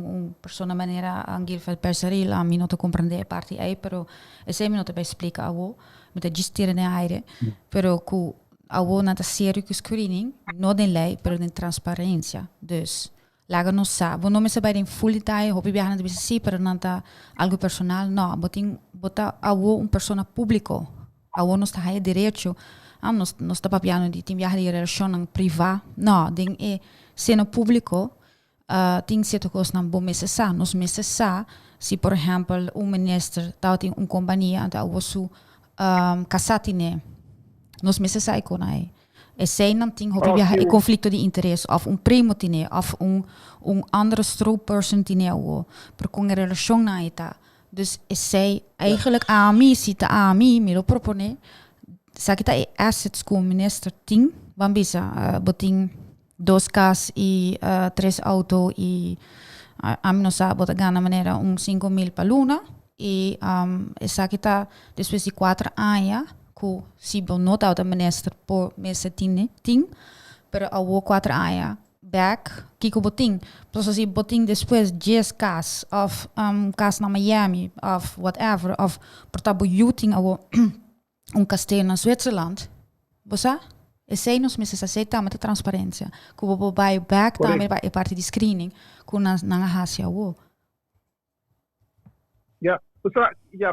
persona maneira angir fel perseril a mí no te comprende parte aí pero esse mí no te vai explicar awo me te gestir na aire pero ku awo na ta sério que screening no den lei pero den transparência dus laga no sa, vou não me saber em full detalhe, hopi viajar na bisa si, pero não tá algo personal, não, bota awo persona público, awo nos tá aí direito, nos tá papiano de tem viajar de relação privada, não, tem sendo público, tem certo coisa não bom necessário, nos necessário, se por exemplo ministro tá tem companhia, então awo su casatine, nos necessário com aí. E zij nam ting hoop je een conflict de interesse of een primo tine of een andere stroopperson tine per con relatie na ita. Dus is zij eigenlijk ami sita ami milo propone sa kita assets como minister ting bambisa boting dos cas e tres auto e ami no sa bota gana manera 5.000 pa luna e sa kita después de 4 anos que se bom nota da minister por mês ting, pero ao 4 anos back kiko boting, plus assim boting depois 10 cas of cas na Miami of whatever of portabo yuting ao castelo na Zwitserland, bosa Esse nos meses aceita muita transparência. Como vai back também vai parte de screening, com na raça o. Ja,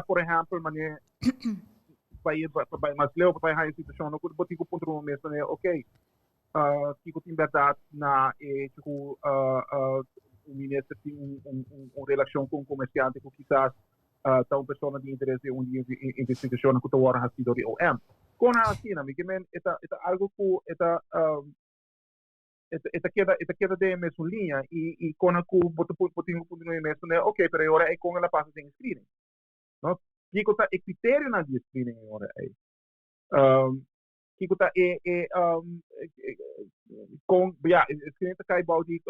por exemplo, mané vai mas leo vai a situação no que botigo ponto no mês, né? Ok. Kiko tem verdade na tipo o ministro tem uma relação com o comerciante que quizás tá uma pessoa de interesse em investigação que está agora hacido de OM. Com a China, me que men eta algo que eta queda de mesma linha e com a que botigo ponto no mês, né? Ok, pero agora é com ela passa sem screening, não? Kiko tá critério na de screening agora aí. Kiko tá com screening tá cai baldi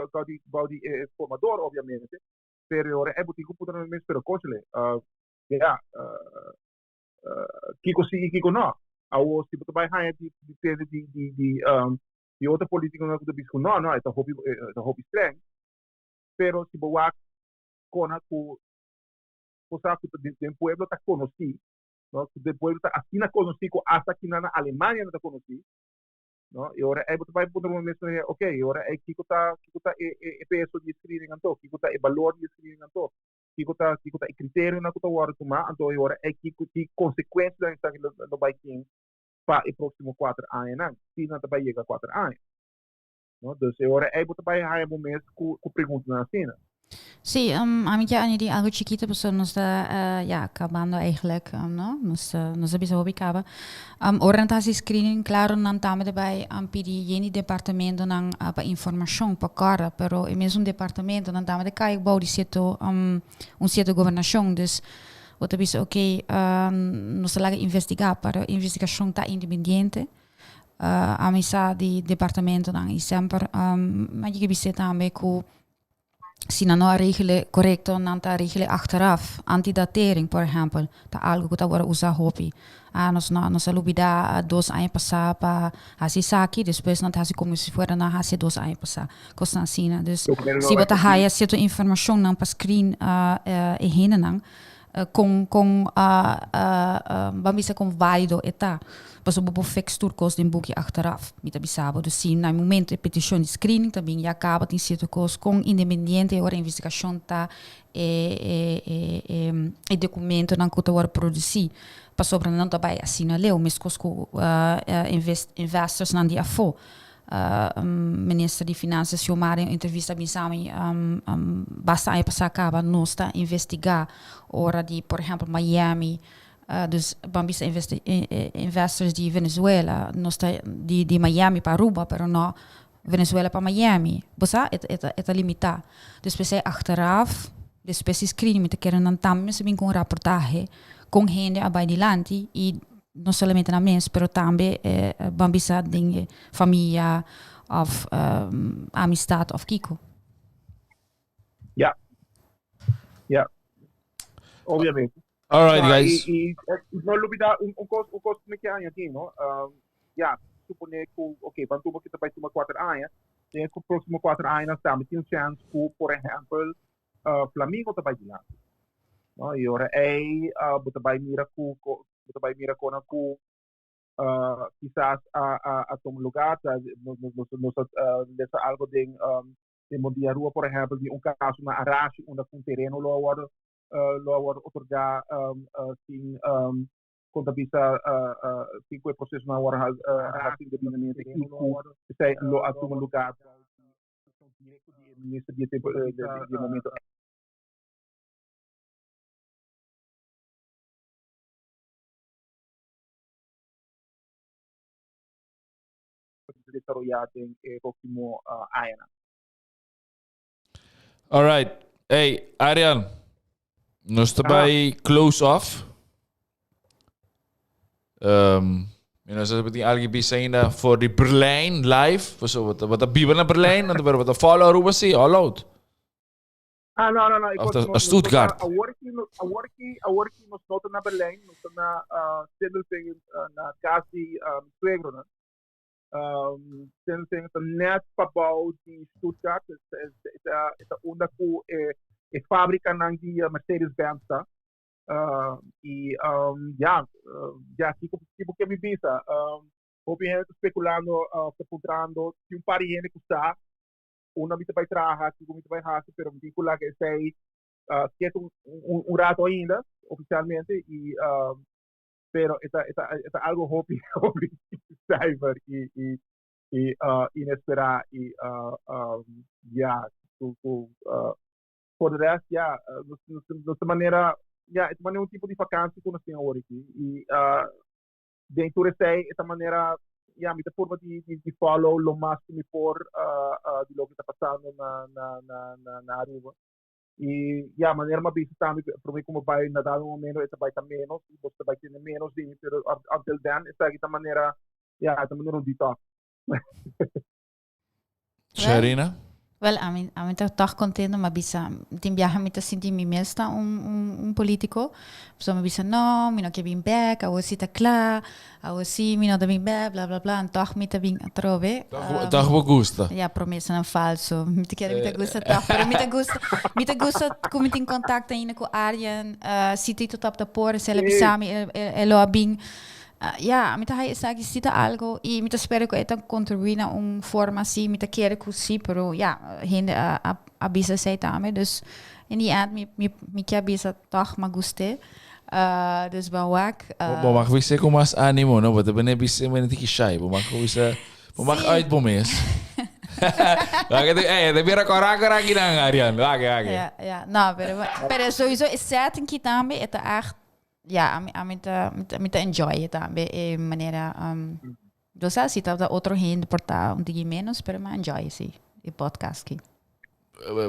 formador obviamente, pero agora é botigo ponto no mês pero conchele. Kiko sim, Kiko não. Ao se você vai ganhar de outra política não é que não, é hobby estranho. Pero se você com a que o pueblo está conhecido, não? O pueblo está assim na conhecido, até aqui na Alemanha não está conhecido, não? E agora você vai poder mencionar, ok, agora é Kiko tá peso de screening anto, Kiko tá valor de screening anto. Kiko tá critério na que tá agora tomar, então agora é Kiko que consequência da que não vai ter para o próximo 4 anos, não? Se não vai chegar 4 anos, não? Então agora é você vai ganhar momento com pergunta na cena. Sim, a mim já die algo chiquita pessoa nos da acabando eigenlijk, no, nos bisa hobby acaba. Orientatie screening claro não também daarbij pedir jeni departamento não para informação para cara, pero é mesmo departamento não também cai bau de certo certo governação, dus wat er bisa ok, nos laga investigar para investigação tá independente. A missa di departamento não e sempre mas je bisa também com se não há regelen correto, não há regelen achteraf. Antidatering, por exemplo, tá algo que tá agora usa hobby. Nós alubida 2 anos passar para fazer saki, depois não tá como se fosse na fazer 2 anos passar. Coisa assim, né? Dus, se você há certa informação não para screen e heen não, vamos com válido eta. Pas op een fix toerkost in boekje achteraf. Met abisabo. Dus sim, na momento de petition de screening também já acaba tem certo cost com independente ora investigação tá e documento não que tá ora produzir. Pas sobre não tá vai assina leu, mas com investors não dia fo. Minister de Finanças chamar em entrevista bem sabe basta aí passar acaba nós está investigar ora de por exemplo Miami. Dus bambisa investors de Venezuela, nós de Miami para Aruba, pero não Venezuela para Miami. Bosa é limitado. Dus we zijn achteraf, dus we screening met keren dan também se vem com reportagem com gente abai de lante e não somente na mens, pero também bambisa dinge família of amistad of Kiko. Ja, obviamente. All right, guys. No olvidar coisa que há aqui, não? Suponer que, ok, quando você vai tomar 4 anos, tem que o próximo 4 anos também tem chance que, por exemplo, Flamengo vai de lá. Não? E agora você vai mirar com quizás a tomar lugar, algo de Mondia Rua, por exemplo, de caso na Arashi, onde um terreno lo otorgar sin contabiliza cinco processo na hora assim de desenvolvimento e sai lo assume lugar nesse dia de momento desarrollado em próximo ano. All right. Hey, Ariel. Nós também close off. Nós temos algo bisa ainda for the Berlijn live. Wat a biber na Berlijn, dan wat a follow Aruba see all out. Não. Stuttgart. A working nos nota na Berlijn, nos na Sindelfingen na casa de suegro, né? Sindelfingen tá net pabau de Stuttgart, é onde é fábrica não de Mercedes-Benz, tá? E já tipo que me bisa Houve gente especulando, comprando, se pariente custar, una mitad vai trabalhar, que mitad vai raça, pero me digo lá que sei, que é rato ainda, oficialmente, e pero está algo hobby cyber e inesperado e ja, por de resto, ja, de maneira, ja, é maneira tipo de vacância que nós temos hoje aqui e dentro de sei, essa maneira, ja, met de forma de follow lo mais que me for de lo que está passando na Aruba. E a maneira mais bem também, para mim, como vai nadar no momento, essa vai estar menos, você vai ter menos de, pero until then, essa aqui da maneira, da maneira detox. Sharina? Well, a mí toch contento, mas bisa, tim viaja me senti mi mesta político, so me bisa no, mi no que bin back, a si ta klar, a si mi no da bin back, bla bla bla, en toch me ta bin trove. Toch me gusta. Ja, promessa non falso. Mi te quero, mi te gusta toch, pero mi te gusta come in contatto ainda com Arjen, si ti tot op de por, se le bisami elo abing. Ja, met hij is eigenlijk algo e met espero que eta contribuir na forma assim, met querer que sim, pero ja, hende a bisa sei também, dus in die end me que a bisa toch ma guste. Dus bawak. Mag we zeggen com mais ânimo, não? Wat ben bisa men tiki shy, mag we zeggen, mag uit bomes. De weer coragora aqui na Ariane. Ja, nou, pero sowieso is setting que também eta echt ja, met enjoy também maneira dus assim tá outro rende portar de menos pero mais enjoy sim e podcast aqui.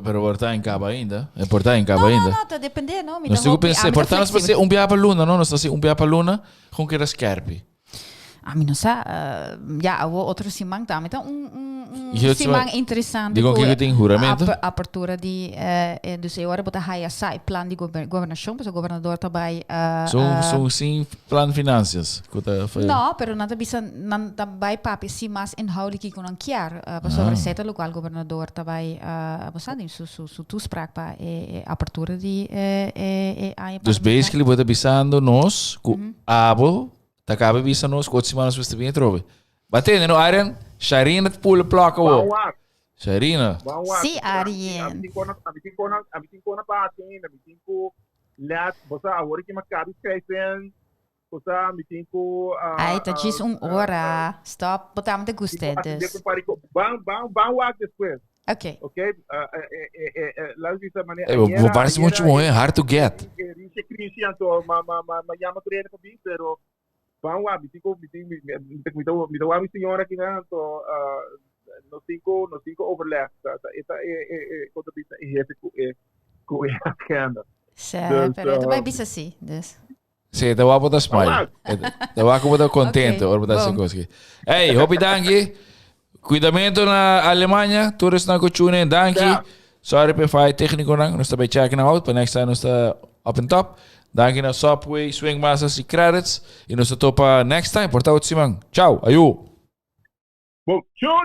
Pero portar em cabo ainda? É portar em cabo ainda? Não, tá dependendo, não. Nós temos que pensar, portar nós fazer biar para luna, não? Nós assim biar para luna com que era scarpe. A mim não sei, ja, o outro simang também, então simang interessante. Digo que tem juramento. Apertura de, dus eu agora botar raia sai plan de governação, porque o governador também. São sim plan finanças. Não, pero nada bisa nan também papi sim mais inhoudelijk que não quer, para a receita local governador também, você su toespraak para apertura de Dus basically wat bisando nós, abo Takabe bisa nos kot semanas beste bem trove. Batendo no Arjen, Sharina te pula placa o. Sharina. Sim, Arjen. Abi tinko na patin, abi tinko let, você agora que macabe schrijven, você abi tinko Ai, tá diz hora. Stop, botamos de gusted. Vamos lá depois. Okay. Okay. Laat essa maneira. Parece muito bom, é hard to get. Mas llama treino para mim, pero vamos lá, me dá uma senhora aqui na no cinco overleg. Esta quando bisa com a agenda. Certo, pero também bisa assim, dus. Sim, da wapo da smile. Da wapo da contente, ora da secoski. Hey, hopi danki. Cuidamento na Alemanha, todos na cochune, danki. Sorry per fai técnico nang, nós também checking out, para next time nós tá up and top. Danke na Subway, Swingmasters e Credits. E nós topa next time. Porta Simang. Tchau. Ayu. Bom, tchau.